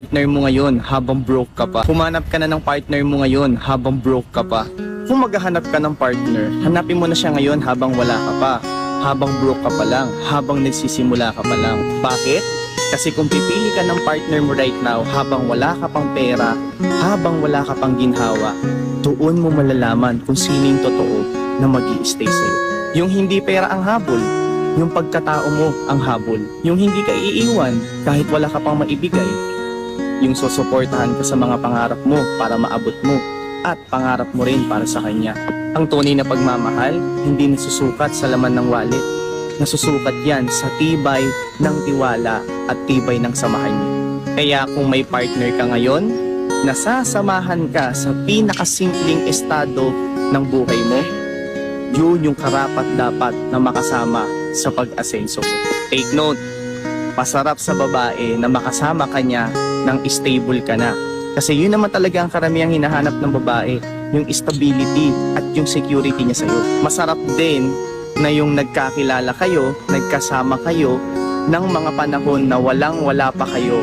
partner mo ngayon habang broke ka pa. Humanap ka na ng partner mo ngayon habang broke ka pa. Kung maghahanap ka ng partner, hanapin mo na siya ngayon habang wala ka pa. Habang broke ka pa lang, habang nagsisimula ka pa lang. Bakit? Kasi kung pipili ka ng partner mo right now habang wala ka pang pera, habang wala ka pang ginhawa, doon mo malalaman kung sino yung totoo na mag-i-stay sa'yo. Yung hindi pera ang habol, yung pagkatao mo ang habol. Yung hindi ka iiwan kahit wala ka pang maibigay. Yung susuportahan ka sa mga pangarap mo para maabot mo at pangarap mo rin para sa kanya. Ang tunay na pagmamahal, hindi nasusukat sa laman ng wallet. Nasusukat yan sa tibay ng tiwala at tibay ng samahan niyo. Kaya kung may partner ka ngayon, nasasamahan ka sa pinakasimpleng estado ng buhay mo, yun yung karapat-dapat na makasama sa pag-asenso. Take note, masarap sa babae na makasama ka niya nang stable ka na. Kasi yun naman talaga ang karamihang hinahanap ng babae, yung stability at yung security niya sa'yo. Masarap din na yung nagkakilala kayo, nagkasama kayo ng mga panahon na walang-wala pa kayo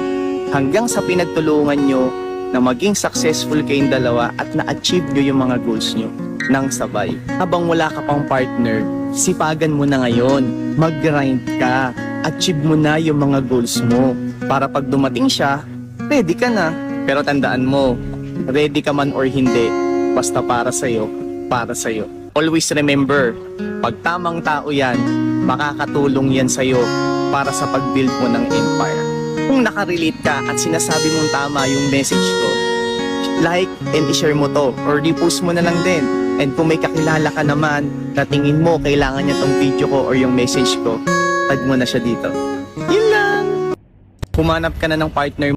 hanggang sa pinagtulungan nyo na maging successful kayong dalawa at na-achieve nyo yung mga goals nyo nang sabay. Habang wala ka pang partner, sipagan mo na ngayon, mag-grind ka, achieve mo na yung mga goals mo para pag dumating siya, ready ka na. Pero tandaan mo, ready ka man or hindi, basta para sa'yo, para sa'yo. Always remember, pag tamang tao yan, makakatulong yan sa'yo para sa pag-build mo ng empire. Kung nakarelate ka at sinasabi mong tama yung message ko, like and i-share mo to or repost mo na lang din. And kung may kakilala ka naman na tingin mo kailangan niya tong video ko or yung message ko, tag mo na siya dito. Yun lang! Humanap ka na ng partner